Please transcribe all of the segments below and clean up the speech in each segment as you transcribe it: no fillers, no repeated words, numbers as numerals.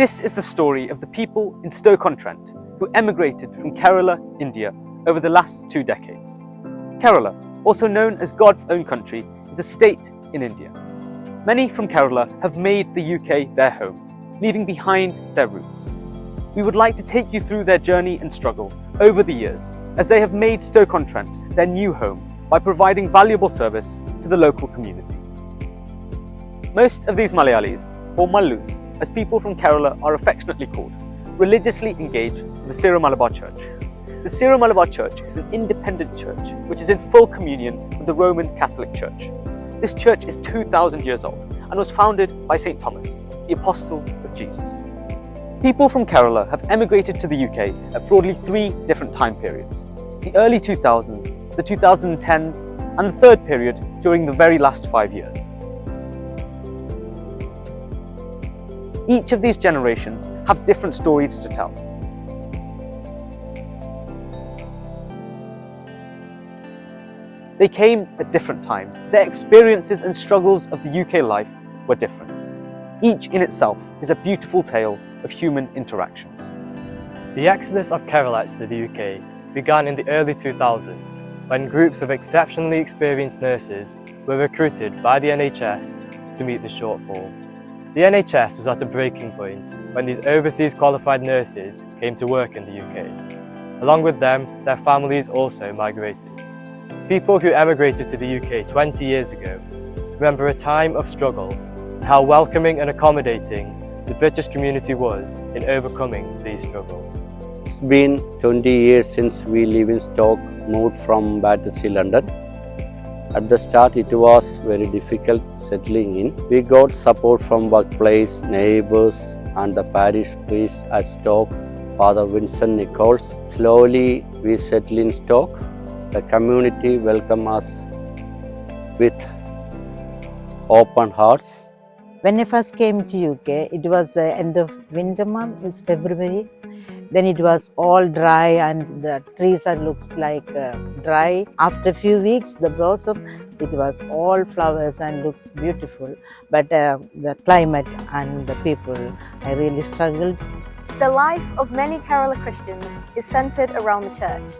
This is the story of the people in Stoke-on-Trent who emigrated from Kerala, India, over the last 2 decades. Kerala, also known as God's own country, is a state in India. Many from Kerala have made the UK their home, leaving behind their roots. We would like to take you through their journey and struggle over the years, as they have made Stoke-on-Trent their new home by providing valuable service to the local community. Most of these Malayalees, or Mallus, as people from Kerala are affectionately called, religiously engage with the Syro-Malabar Church. The Syro-Malabar Church is an independent church which is in full communion with the Roman Catholic Church. This church is 2,000 years old and was founded by St. Thomas, the Apostle of Jesus. People from Kerala have emigrated to the UK at broadly 3 different time periods: the early 2000s, the 2010s, and the third period during the very last 5 years. Each of these generations have different stories to tell. They came at different times. Their experiences and struggles of the UK life were different. Each in itself is a beautiful tale of human interactions. The exodus of Keralites to the UK began in the early 2000s when groups of exceptionally experienced nurses were recruited by the NHS to meet the shortfall. The NHS was at a breaking point when these overseas qualified nurses came to work in the UK. Along with them, their families also migrated. People who emigrated to the UK 20 years ago remember a time of struggle and how welcoming and accommodating the British community was in overcoming these struggles. It's been 20 years since we live in Stoke, moved from Battersea, London. At the start, it was very difficult settling in. We got support from workplace, neighbours, and the parish priest at Stoke, Father Vincent Nichols. Slowly, we settled in Stoke. The community welcomed us with open hearts. When I first came to UK, it was the end of winter month, it's February. Then it was all dry and the trees looks like dry. After a few weeks, the blossom, it was all flowers and looks beautiful. But the climate and the people, I really struggled. The life of many Kerala Christians is centred around the church.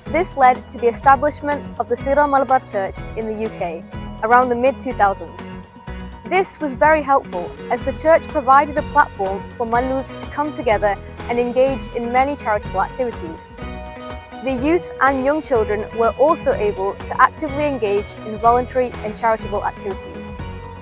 This led to the establishment of the Syro-Malabar Church in the UK around the mid-2000s. This was very helpful as the church provided a platform for Mallus to come together and engage in many charitable activities. The youth and young children were also able to actively engage in voluntary and charitable activities.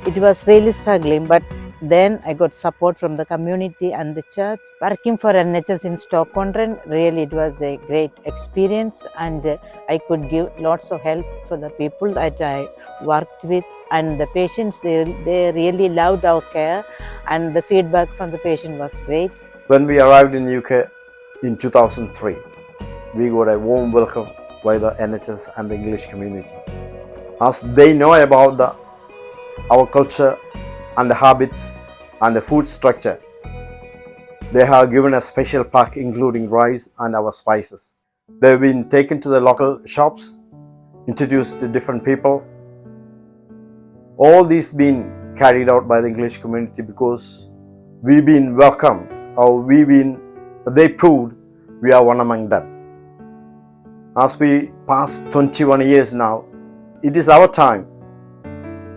It was really struggling, but then I got support from the community and the church. Working for NHS in Stoke-on-Trent, really it was a great experience, and I could give lots of help for the people that I worked with. And the patients, they really loved our care, and the feedback from the patient was great. When we arrived in UK in 2003, we got a warm welcome by the NHS and the English community. As they know about our culture and the habits and the food structure, they have given a special pack including rice and our spices. They've been taken to the local shops, introduced to different people. All these been carried out by the English community because we've been welcomed, or they proved we are one among them. As we pass 21 years now, it is our time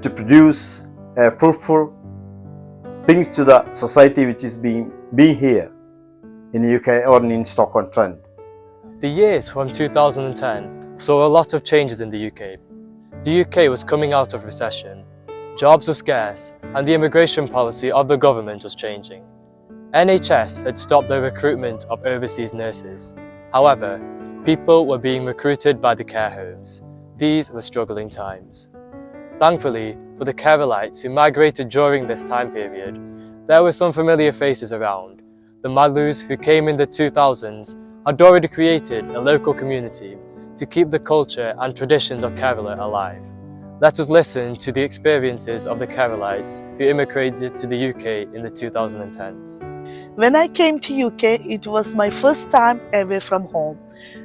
to produce fruitful things to the society which is being here in the UK or in Stoke-on-Trent. The years from 2010 saw a lot of changes in the UK. The UK was coming out of recession, jobs were scarce, and the immigration policy of the government was changing. NHS had stopped the recruitment of overseas nurses. However, people were being recruited by the care homes. These were struggling times. Thankfully, for the Keralites who migrated during this time period, there were some familiar faces around. The Mallus who came in the 2000s had already created a local community to keep the culture and traditions of Kerala alive. Let us listen to the experiences of the Keralites who immigrated to the UK in the 2010s. When I came to UK, it was my first time away from home.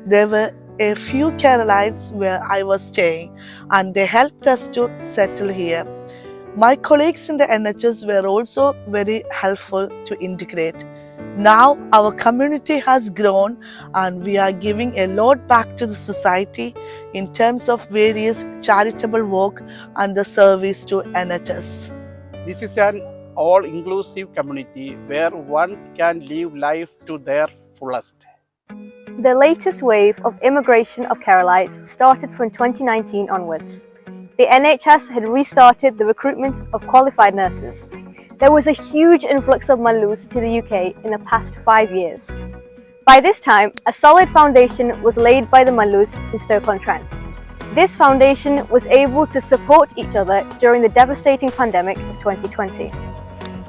There were a few Keralites where I was staying, and they helped us to settle here. My colleagues in the NHS were also very helpful to integrate. Now our community has grown and we are giving a lot back to the society in terms of various charitable work and the service to NHS. This is an all-inclusive community where one can live life to their fullest. The latest wave of immigration of Keralites started from 2019 onwards. The NHS had restarted the recruitment of qualified nurses. There was a huge influx of Malayalis to the UK in the past 5 years. By this time, a solid foundation was laid by the Malayalis in Stoke-on-Trent. This foundation was able to support each other during the devastating pandemic of 2020.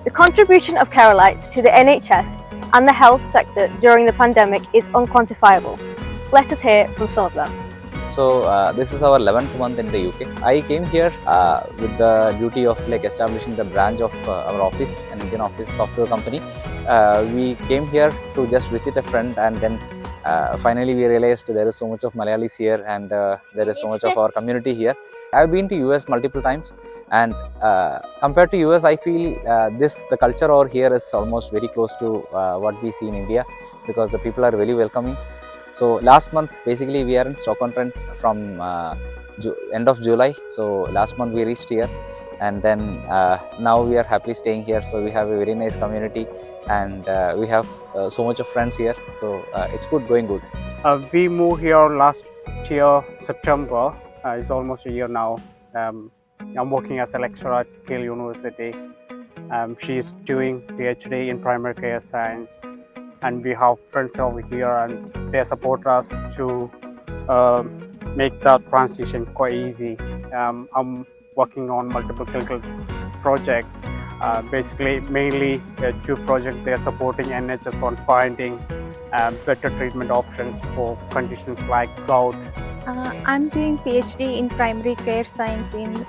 The contribution of Keralites to the NHS and the health sector during the pandemic is unquantifiable. Let us hear from some of them. So this is our 11th month in the UK. I came here with the duty of establishing the branch of our office, an Indian office software company. We came here to just visit a friend, and then finally we realized there is so much of Malayalees here, and there is so much of our community here. I've been to US multiple times, and compared to US, I feel the culture over here is almost very close to what we see in India, because the people are very welcoming. So last month, basically we are in Stoke-on-Trent from end of July. So last month we reached here, and then now we are happily staying here. So we have a very nice community, and we have so much of friends here. So it's good, going good. We moved here last year, September. It's almost a year now. I'm working as a lecturer at Yale University. She's doing PhD in primary care science. And we have friends over here, and they support us to make that transition quite easy. I'm working on multiple clinical projects. Basically, mainly two projects. They're supporting NHS on finding better treatment options for conditions like gout. I'm doing PhD in primary care science in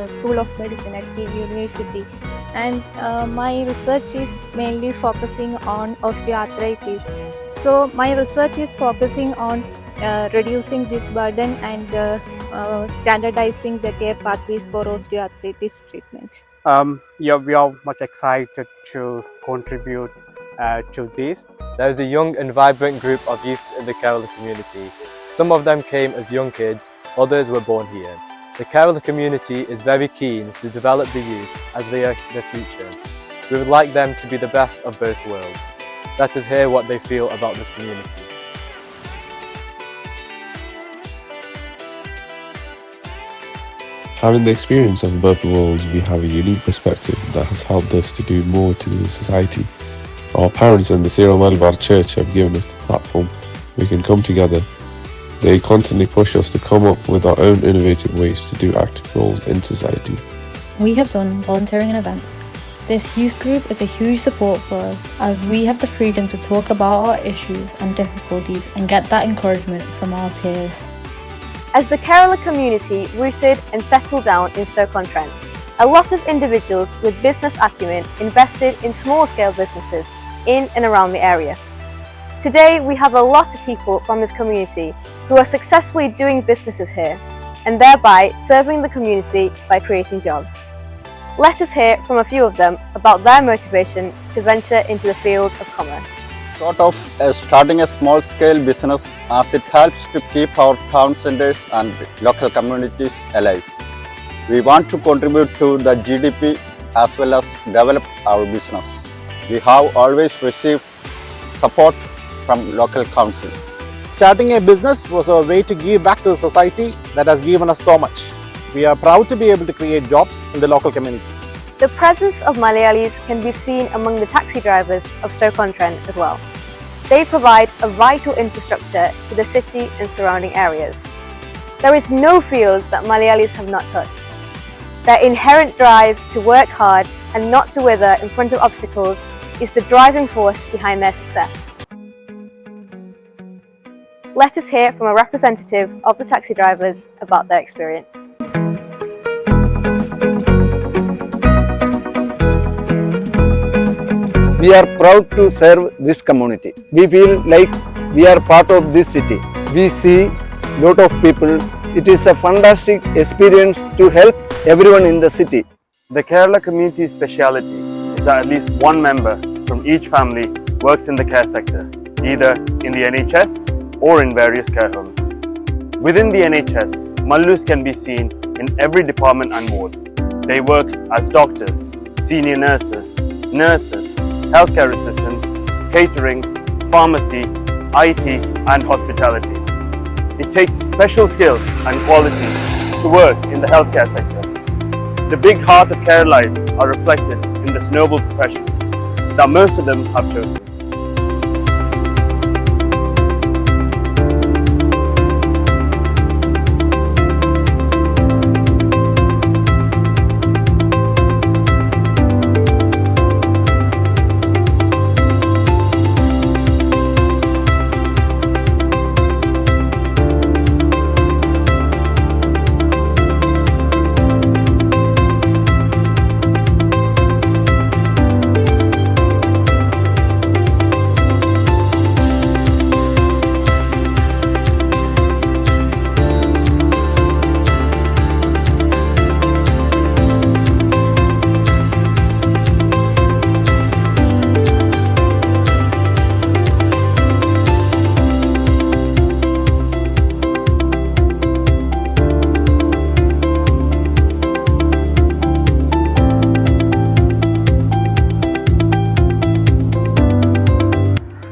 School of Medicine at Yale University, and my research is mainly focusing on osteoarthritis. So my research is focusing on reducing this burden and standardizing the care pathways for osteoarthritis treatment. Yeah, we are much excited to contribute to this. There is a young and vibrant group of youth in the Kerala community. Some of them came as young kids, others were born here. The Kerala community is very keen to develop the youth as they are the future. We would like them to be the best of both worlds. Let us hear what they feel about this community. Having the experience of both worlds, we have a unique perspective that has helped us to do more to the society. Our parents and the Syro-Malabar Church have given us the platform we can come together. They constantly push us to come up with our own innovative ways to do active roles in society. We have done volunteering in events. This youth group is a huge support for us, as we have the freedom to talk about our issues and difficulties and get that encouragement from our peers. As the Kerala community rooted and settled down in Stoke-on-Trent, a lot of individuals with business acumen invested in small-scale businesses in and around the area. Today, we have a lot of people from this community who are successfully doing businesses here, and thereby serving the community by creating jobs. Let us hear from a few of them about their motivation to venture into the field of commerce. Sort of starting a small-scale business, as it helps to keep our town centres and local communities alive. We want to contribute to the GDP as well as develop our business. We have always received support from local councils. Starting a business was a way to give back to the society that has given us so much. We are proud to be able to create jobs in the local community. The presence of Malayalees can be seen among the taxi drivers of Stoke-on-Trent as well. They provide a vital infrastructure to the city and surrounding areas. There is no field that Malayalees have not touched. Their inherent drive to work hard and not to wither in front of obstacles is the driving force behind their success. Let us hear from a representative of the taxi drivers about their experience. We are proud to serve this community. We feel like we are part of this city. We see a lot of people. It is a fantastic experience to help everyone in the city. The Kerala community speciality is that at least one member from each family works in the care sector, either in the NHS or in various care homes. Within the NHS, Mallus can be seen in every department and ward. They work as doctors, senior nurses, healthcare assistants, catering, pharmacy, IT and hospitality. It takes special skills and qualities to work in the healthcare sector. The big heart of Keralites are reflected in this noble profession that most of them have chosen.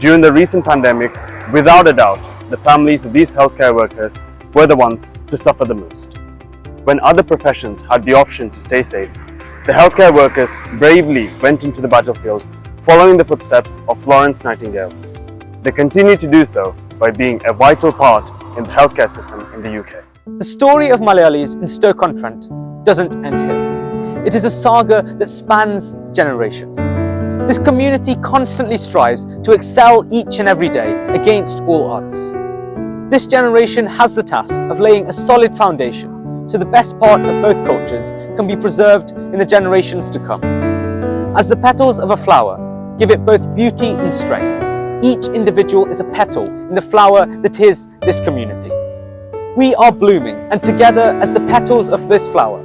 During the recent pandemic, without a doubt, the families of these healthcare workers were the ones to suffer the most. When other professions had the option to stay safe, the healthcare workers bravely went into the battlefield, following the footsteps of Florence Nightingale. They continue to do so by being a vital part in the healthcare system in the UK. The story of Malayalees in Stoke-on-Trent doesn't end here. It is a saga that spans generations. This community constantly strives to excel each and every day against all odds. This generation has the task of laying a solid foundation so the best part of both cultures can be preserved in the generations to come. As the petals of a flower give it both beauty and strength, each individual is a petal in the flower that is this community. We are blooming, and together as the petals of this flower,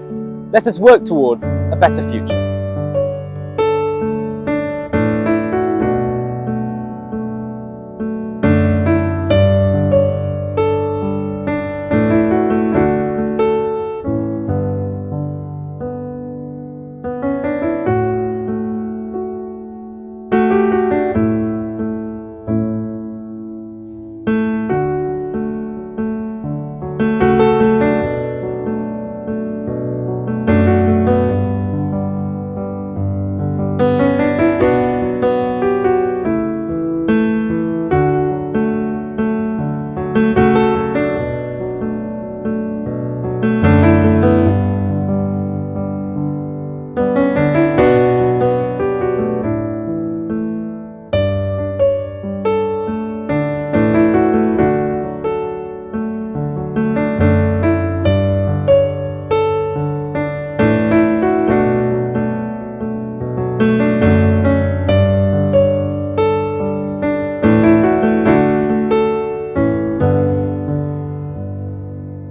let us work towards a better future.